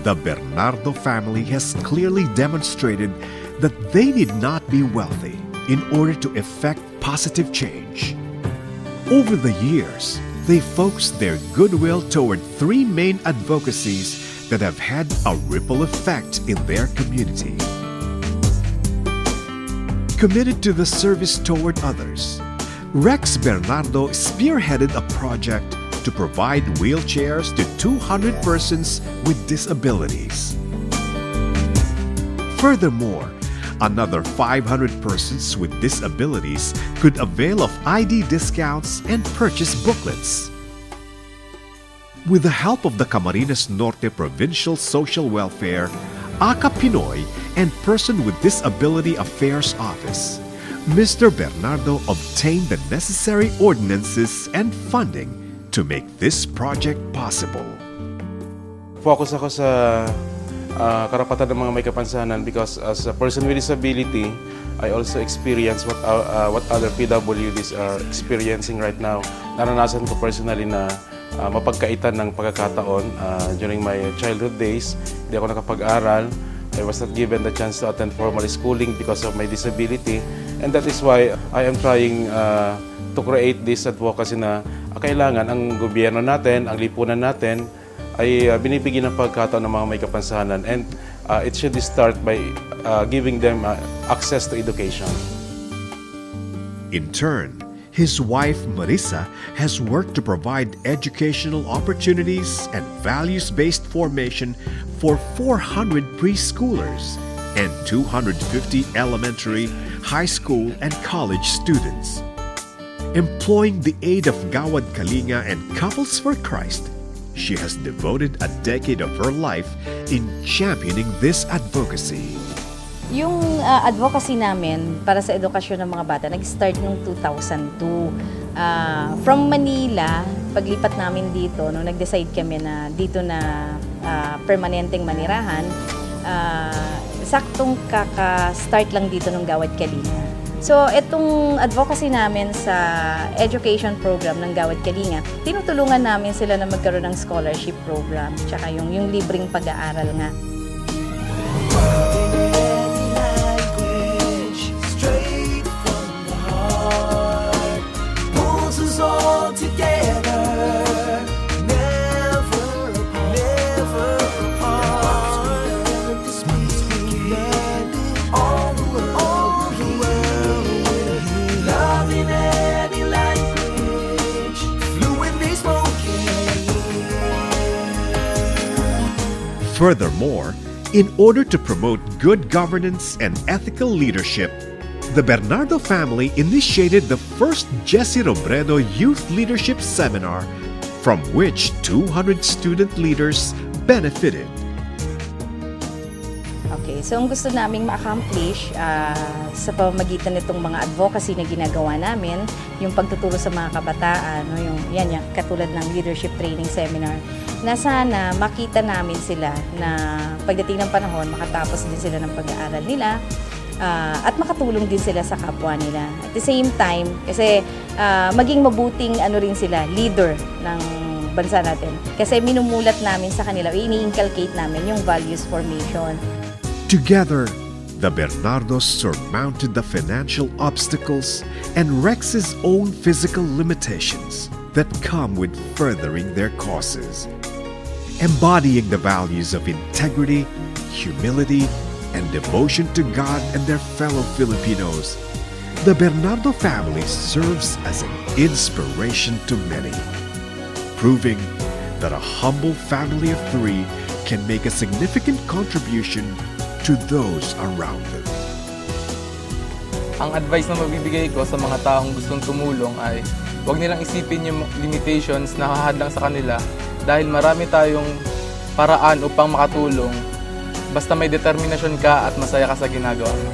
The Bernardo family has clearly demonstrated that they need not be wealthy in order to effect positive change. Over the years, they focused their goodwill toward three main advocacies that have had a ripple effect in their community. Committed to the service toward others, Rex Bernardo spearheaded a project to provide wheelchairs to 200 persons with disabilities. Furthermore, another 500 persons with disabilities could avail of ID discounts and purchase booklets. With the help of the Camarines Norte Provincial Social Welfare, ACA Pinoy, and Person with Disability Affairs Office, Mr. Bernardo obtained the necessary ordinances and funding to make this project possible. Focus ako sa karapatan ng mga may kapansanan because as a person with disability, I also experience what other PWDs are experiencing right now. Naranasan ko personally na mapagkaitan ng pagkakataon during my childhood days. Hindi ako nakapag-aral. I was not given the chance to attend formal schooling because of my disability. And that is why I am trying to create this advocacy na kailangan ang gobyerno natin, ang lipunan natin, ay binibigyan ng pagkataon ng mga may kapansanan. And it should start by giving them access to education. In turn, his wife Marisa has worked to provide educational opportunities and values-based formation for 400 preschoolers and 250 elementary, high school, and college students. Employing the aid of Gawad Kalinga and Couples for Christ, she has devoted a decade of her life in championing this advocacy. Yung advocacy namin para sa edukasyon ng mga bata, nag-start noong 2002. From Manila, paglipat namin dito, nung nag-decide kami na dito na permanenteng manirahan, saktong kaka-start lang dito ng Gawad Kalinga. So, itong advocacy namin sa education program ng Gawad Kalinga, tinutulungan namin sila na magkaroon ng scholarship program, tsaka yung libreng pag-aaral nga. Furthermore, in order to promote good governance and ethical leadership, the Bernardo family initiated the first Jesse Robredo Youth Leadership Seminar, from which 200 student leaders benefited. Okay, so ang gusto naming ma-accomplish sa pamamagitan nitong mga advocacy na ginagawa namin, yung pagtuturo sa mga kabataan, no, yung katulad ng leadership training seminar, na sana makita namin sila na pagdating ng panahon, makatapos din sila ng pag-aaral nila at makatulong din sila sa kapwa nila. At the same time, kasi maging mabuting rin sila, leader ng bansa natin. Kasi minumulat namin sa kanila, ini-inculcate namin yung values formation. Together, the Bernardos surmounted the financial obstacles and Rex's own physical limitations that come with furthering their causes. Embodying the values of integrity, humility, and devotion to God and their fellow Filipinos, the Bernardo family serves as an inspiration to many, proving that a humble family of three can make a significant contribution to those around them. Ang advice na mabibigay ko sa mga taong gustong tumulong ay huwag nilang isipin yung limitations na hahadlang sa kanila dahil marami tayong paraan upang makatulong basta may determinasyon ka at masaya ka sa ginagawa mo.